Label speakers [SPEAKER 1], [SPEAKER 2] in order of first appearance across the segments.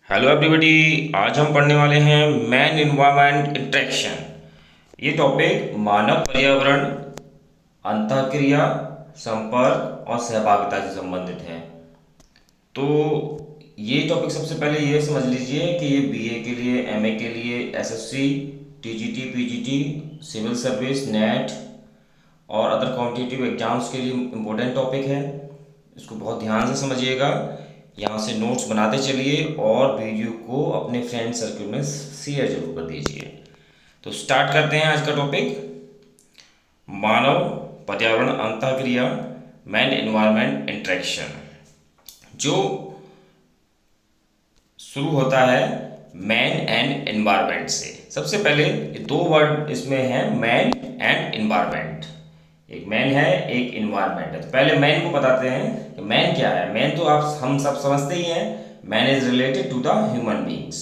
[SPEAKER 1] Hello everybody. आज हम पढ़ने वाले हैं मैन इन्वायरमेंट इंटरेक्शन। ये टॉपिक मानव पर्यावरण अंतःक्रिया संपर्क और सहभागिता से संबंधित है। तो ये टॉपिक सबसे पहले ये समझ लीजिए कि ये बीए के लिए, एमए के लिए, SSC, TGT, PGT, civil service, NET और अदर कॉम्पिटिटिव एग्जाम्स के लिए इम्पोर्टेंट टॉपिक है। इसको बहुत ध्यान से समझिएगा, यहाँ से नोट्स बनाते चलिए और वीडियो को अपने फ्रेंड सर्कल में शेयर जरूर कर दीजिए। तो स्टार्ट करते हैं आज का टॉपिक, मानव पर्यावरण अंतःक्रिया, मैन एनवायरनमेंट इंटरेक्शन, जो शुरू होता है मैन एंड एनवायरनमेंट से। सबसे पहले ये दो वर्ड इसमें हैं, मैन एंड एनवायरनमेंट। एक मैन है, एक इन्वायरमेंट है। तो पहले मैन को बताते हैं कि मैन क्या है। मैन तो हम सब समझते ही हैं, man is related to the human beings,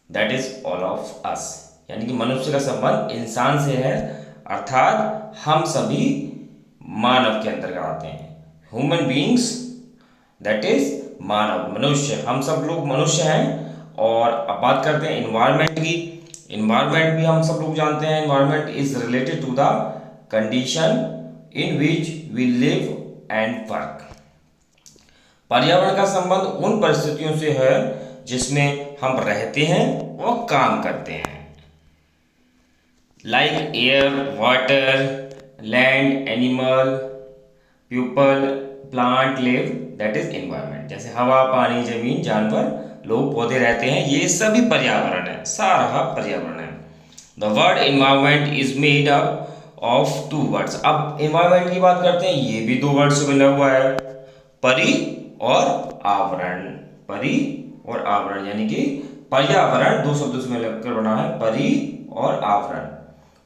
[SPEAKER 1] that is all of us, यानी कि मनुष्य का संबंध इंसान से है, अर्थात हम सभी मानव के अंतर्गत आते हैं। ह्यूमन बींग्स दैट इज मानव, मनुष्य, हम सब लोग मनुष्य हैं। और अब बात करते हैं इन्वायरमेंट की। इन्वायरमेंट भी हम सब लोग जानते हैं, environment is related to the condition in which we live and work. पर्यावरण का संबंध उन परिस्थितियों से है जिसमें हम रहते हैं और काम करते हैं, like air, water, land, animal, people, plant live, that is environment. जैसे हवा, पानी, जमीन, जानवर, लोग, पौधे रहते हैं, ये सभी पर्यावरण है, सारा पर्यावरण है। The word environment is made up of two words. अब एनवायरनमेंट की बात करते हैं, ये भी दो वर्ड से बना हुआ है, परि और आवरण। परि और आवरण यानी कि पर्यावरण दो शब्दों से मिलकर बना है, परि और आवरण।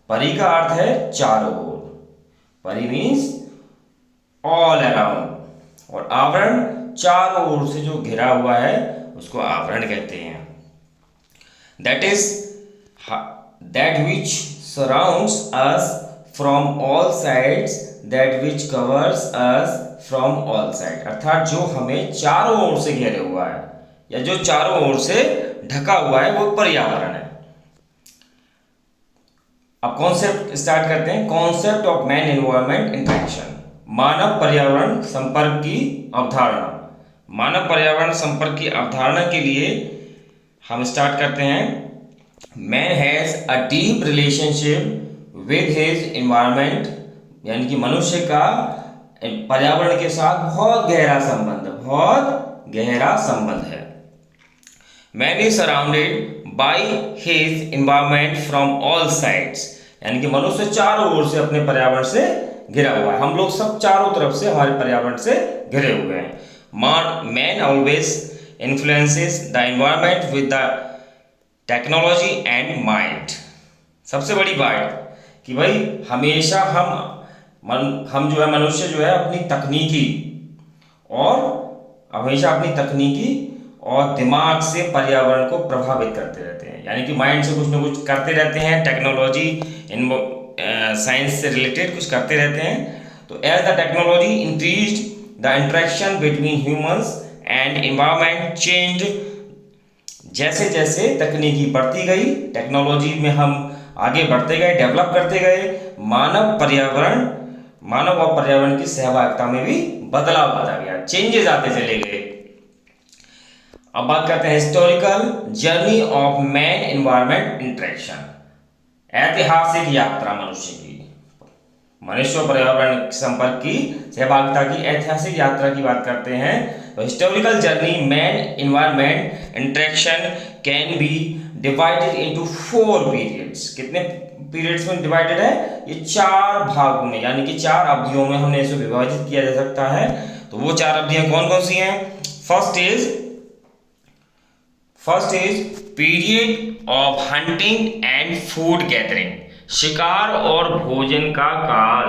[SPEAKER 1] परि का अर्थ है चारों ओर, परि मीन्स ऑल अराउंड, और आवरण चारों ओर से जो घिरा हुआ है उसको आवरण कहते हैं। That is that which surrounds us from all sides, that which covers us from all side, अर्थात जो हमें चारों ओर से घेरे हुआ है या जो चारों ओर से ढका हुआ है वो पर्यावरण है। अब कॉन्सेप्ट स्टार्ट करते हैं। Concept of man environment interaction, मानव पर्यावरण संपर्क की अवधारणा। मानव पर्यावरण संपर्क की अवधारणा के लिए हम स्टार्ट करते हैं। Man has a deep relationship with his environment, यानी कि मनुष्य का पर्यावरण के साथ बहुत गहरा संबंध है। Man is surrounded by his environment from all sides, यानी कि मनुष्य चारों ओर से अपने पर्यावरण से घिरा हुआ है। हम लोग सब चारों तरफ से हमारे पर्यावरण से घिरे हुए हैं। Man always influences the environment with the technology and mind. सबसे बड़ी बात कि भाई हमेशा हम जो है, मनुष्य जो है अपनी तकनीकी और दिमाग से पर्यावरण को प्रभावित करते रहते हैं, यानी कि माइंड से कुछ ना कुछ करते रहते हैं, टेक्नोलॉजी, साइंस से रिलेटेड कुछ करते रहते हैं। तो as the technology increased the interaction between humans and environment change, जैसे जैसे तकनीकी बढ़ती गई, टेक्नोलॉजी में हम आगे बढ़ते गए, डेवलप करते गए, मानव और पर्यावरण की सहभागिता में भी बदलाव आता गया, चेंजेस आते चले गए। अब बात करते हैं historical journey of man environment interaction, ऐतिहासिक यात्रा मनुष्य और पर्यावरण संपर्क की सहभागिता की ऐतिहासिक यात्रा की बात करते हैं। तो historical journey man environment interaction can be divided into 4 periods. कितने पीरियड्स में डिवाइडेड है? ये 4 भागों में, यानी कि 4 अवधियों में हमने इसे विभाजित किया जा सकता है। तो वो 4 अवधियां कौन कौन सी हैं? First is period of hunting and food gathering, शिकार और भोजन का काल।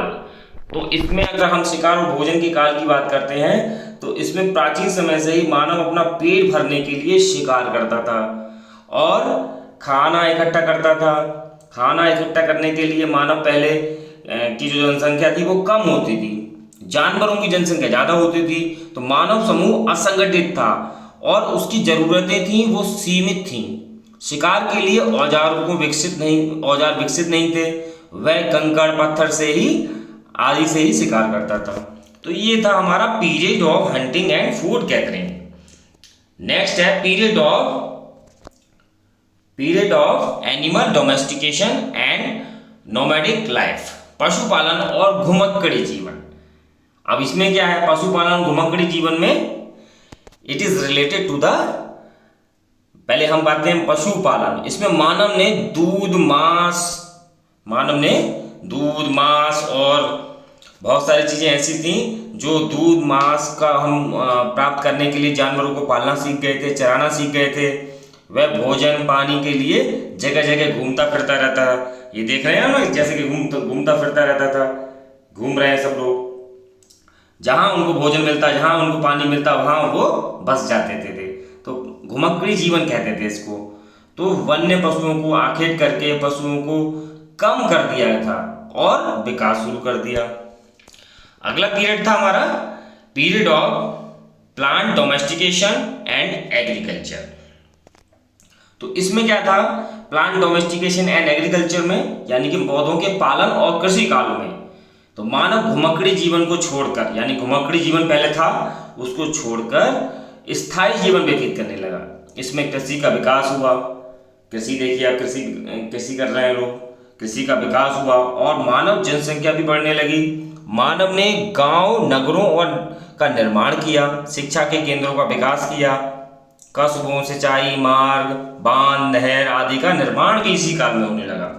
[SPEAKER 1] तो इसमें अगर हम शिकार और भोजन के काल की बात करते हैं तो इसमें प्राचीन समय से ही मानव अपना पेट भरने के लिए शिकार करता था और खाना इकट्ठा करता था। खाना इकट्ठा करने के लिए मानव पहले की जो जनसंख्या थी वो कम होती थी, जानवरों की जनसंख्या ज़्यादा होती थी, तो मानव समूह असंगठित था और उसकी ज़रूरतें थीं वो सीमित थीं। शिकार के लिए औजार विकसित नहीं थे। वह कंकड़ पत्थर से ही आदि से ही शिकार करता था। तो ये था हमारा period of hunting and food gathering. Next है period of animal domestication and nomadic life, पशुपालन और घुमक्कड़ी जीवन। अब इसमें क्या है, पशुपालन घुमक्कड़ी जीवन में it is related to the, पहले हम बात करें पशुपालन। इसमें मानव ने दूध मांस और बहुत सारी चीजें ऐसी थी जो दूध मांस का हम प्राप्त करने के लिए जानवरों को पालना सीख गए थे, चराना सीख गए थे। वह भोजन पानी के लिए जगह जगह घूमता फिरता रहता। ये देख रहे हैं ना, जैसे कि घूमता फिरता रहता था, घूम रहे हैं सब लोग। जहां उनको भोजन मिलता, जहां उनको पानी मिलता, वहां वो बस जाते थे। तो घुमक्कड़ी जीवन कहते थे इसको। तो वन्य पशुओं को आखेट करके पशुओं को कम कर दिया था और विकास शुरू कर दिया। अगला पीरियड था हमारा period of plant domestication and agriculture. तो इसमें क्या था, प्लांट डोमेस्टिकेशन एंड एग्रीकल्चर में यानी कि पौधों के पालन और कृषि काल में तो मानव घुमक्कड़ी जीवन को छोड़कर, यानी घुमक्कड़ी जीवन पहले था उसको छोड़कर स्थायी जीवन व्यतीत करने लगा। इसमें कृषि का विकास हुआ। कृषि देखिए, आप कृषि कर रहे हैं लोग, कृषि का विकास हुआ और मानव जनसंख्या भी बढ़ने लगी। मानव ने गांव नगरों और का निर्माण किया, शिक्षा के केंद्रों का विकास किया, कस्बों सिंचाई मार्ग बांध नहर आदि का निर्माण भी इसी काल में होने लगा।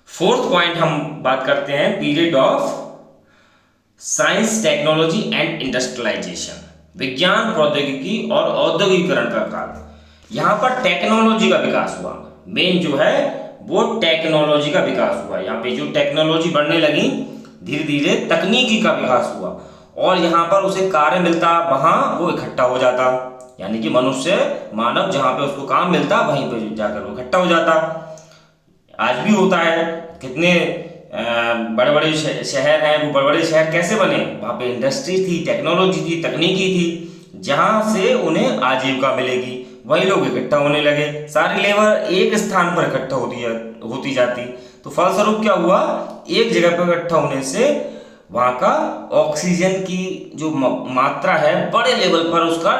[SPEAKER 1] फोर्थ पॉइंट हम बात करते हैं period of science technology and industrialization, विज्ञान प्रौद्योगिकी और औद्योगिकीकरण का काल। यहाँ पर टेक्नोलॉजी का विकास हुआ। मेन जो है वो टेक्नोलॉजी का विकास हुआ। यहाँ पे जो टेक्नोलॉजी बढ़ने लगी, धीरे धीरे तकनीकी का विकास हुआ और यहाँ पर उसे कार्य मिलता, वहां वो इकट्ठा हो जाता। यानी कि मनुष्य मानव जहाँ पे उसको काम मिलता वहीं पे जाकर वो इकट्ठा हो जाता। आज भी होता है। कितने बड़े बड़े शहर हैं, वो बड़े बड़े शहर कैसे बने, वहाँ पे इंडस्ट्री थी, टेक्नोलॉजी थी, तकनीकी थी, जहाँ से उन्हें आजीविका मिलेगी। वही लोग इकट्ठा होने लगे, सारी लेबर एक स्थान पर इकट्ठा होती जाती। तो फलस्वरूप क्या हुआ, एक जगह पर इकट्ठा होने से वहाँ का ऑक्सीजन की जो मात्रा है बड़े लेवल पर उसका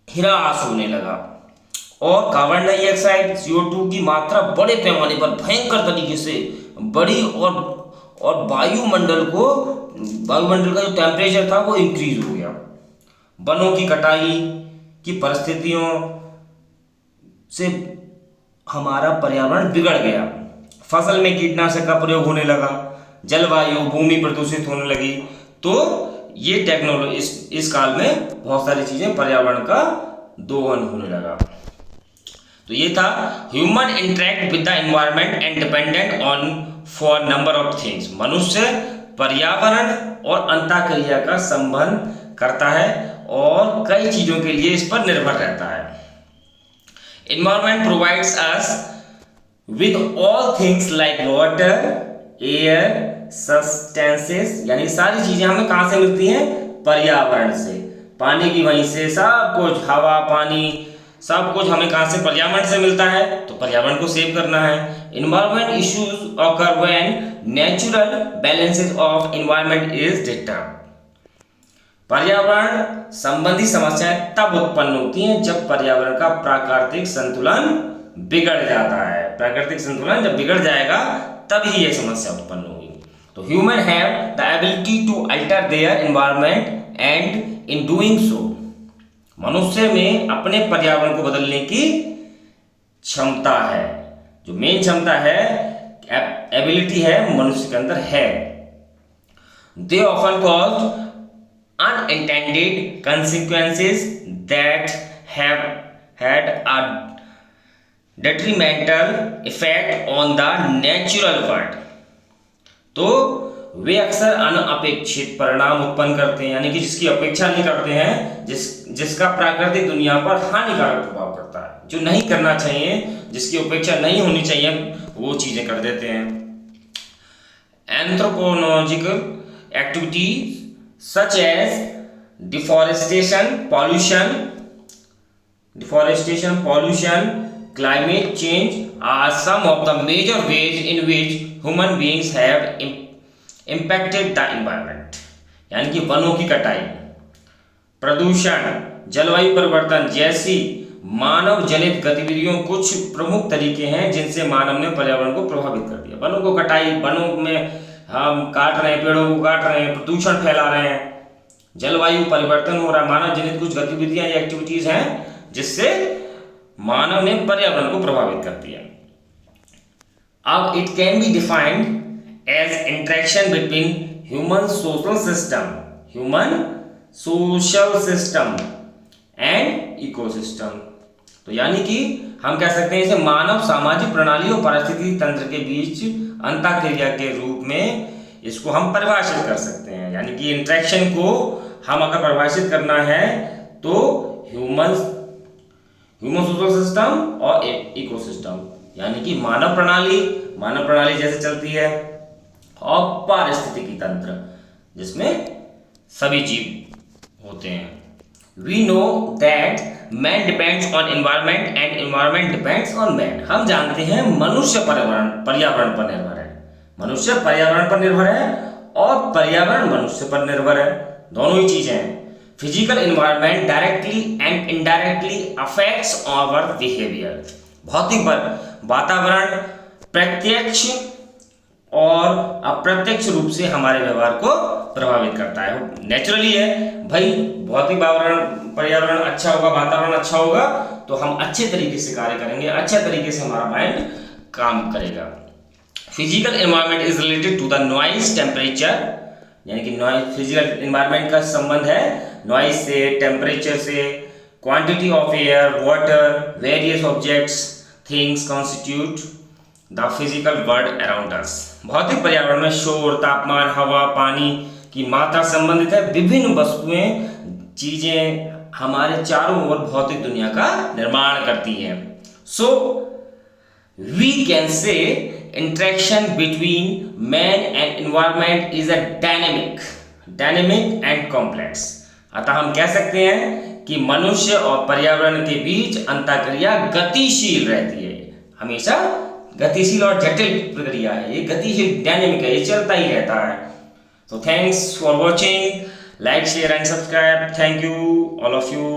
[SPEAKER 1] ह्रास होने लगा और कार्बन डाइऑक्साइड CO2 की मात्रा बड़े पैमाने पर भयंकर तरीके से बढ़ी और वायुमंडल का जो टेम्परेचर था वो इंक्रीज हो गया। वनों की कटाई की परिस्थितियों से हमारा पर्यावरण बिगड़ गया। फसल में कीटनाशक का प्रयोग होने लगा, जलवायु भूमि प्रदूषित होने लगी। तो ये टेक्नोलॉजी इस काल में बहुत सारी चीजें पर्यावरण का दोहन होने लगा। तो ये था human interact with the environment and dependent on for number of things. मनुष्य पर्यावरण और अंतःक्रिया का संबंध करता है और कई चीजों के लिए इस पर निर्भर रहता है। Environment provides us with all things like water air substances, यानी सारी चीजें हमें कहां से मिलती हैं, पर्यावरण से। पानी की वहीं से सब कुछ, हवा पानी सब कुछ हमें कहां से, पर्यावरण से मिलता है। तो पर्यावरण को सेव करना है। Environment issues occur when natural balances of environment is disturb. पर्यावरण संबंधी समस्याएं तब उत्पन्न होती हैं जब पर्यावरण का प्राकृतिक संतुलन बिगड़ जाता है। प्राकृतिक संतुलन जब बिगड़ जाएगा तभी यह समस्या उत्पन्न होगी। तो human have the ability to alter their environment and in doing so, मनुष्य में अपने पर्यावरण को बदलने की क्षमता है। जो मेन क्षमता है, एबिलिटी है, मनुष्य के अंदर है। They often caused unintended consequences that have had a detrimental effect on the natural world। तो वे अक्सर अनअपेक्षित परिणाम उत्पन्न करते हैं, यानी कि जिसकी अपेक्षा नहीं करते हैं, जिसका प्राकृतिक दुनिया पर हानिकारक प्रभाव पड़ता है। जो नहीं करना चाहिए, जिसकी अपेक्षा नहीं होनी चाहिए, वो चीजें कर देते हैं। Anthropological activities such as deforestation, pollution, climate change are some of the major ways in which human beings have impacted the environment. यानी कि वनों की कटाई, प्रदूषण, जलवायु परिवर्तन जैसी मानव जनित गतिविधियों कुछ प्रमुख तरीके हैं जिनसे मानव ने पर्यावरण को प्रभावित कर दिया। वनों को कटाई, वनों में हम काट रहे हैं, पेड़ों को काट रहे हैं, प्रदूषण फैला रहे हैं, जलवायु परिवर्तन हो रहा है, मानव जनित कुछ गतिविधियां या एक्टिविटीज हैं जिससे मानव ने पर्यावरण को प्रभावित कर दिया। अब it can be defined as interaction between human social system and ecosystem. तो यानी कि हम कह सकते हैं इसे मानव सामाजिक प्रणाली और पारिस्थितिकी तंत्र के बीच अंतःक्रिया के रूप में इसको हम परिभाषित कर सकते हैं। यानी कि इंटरेक्शन को हम अगर परिभाषित करना है तो ह्यूमन सोशल सिस्टम और इकोसिस्टम, यानी कि मानव प्रणाली जैसे चलती है, और पारिस्थितिकी तंत्र जिसमें सभी जीव होते हैं। We know that man depends on environment and environment depends on man. हम जानते हैं मनुष्य पर्यावरण पर निर्भर है, मनुष्य पर्यावरण पर निर्भर है और पर्यावरण मनुष्य पर निर्भर है, दोनों ही चीजें हैं। Physical environment directly and indirectly affects our behaviour. भौतिक वातावरण प्रत्यक्ष और अप्रत्यक्ष रूप से हमारे व्यवहार को प्रभावित करता है। नेचुरली है भाई, भौतिक पर्यावरण अच्छा होगा, वातावरण अच्छा होगा तो हम अच्छे तरीके से कार्य करेंगे, अच्छे तरीके से हमारा माइंड काम करेगा। Physical environment is related to the noise temperature, यानी कि नॉइज फिजिकल एनवायरनमेंट का संबंध है नॉइज से, टेम्परेचर से, quantity of air, water, various objects, things constitute the physical world around us. भौतिक पर्यावरण में शोर, तापमान, हवा, पानी की मात्रा संबंधित है। विभिन्न वस्तुएं, चीजें हमारे चारों ओर भौतिक दुनिया का निर्माण करती हैं। So we can say interaction between man and environment is a dynamic and complex। अतः हम कह सकते हैं कि मनुष्य और पर्यावरण के बीच अंतःक्रिया गतिशील रहती है, हमेशा गतिशील और जटिल प्रक्रिया है, ये गतिशील डायनेमिक है, ये चलता ही रहता है। So thanks for watching, like, share and subscribe. Thank you all of you.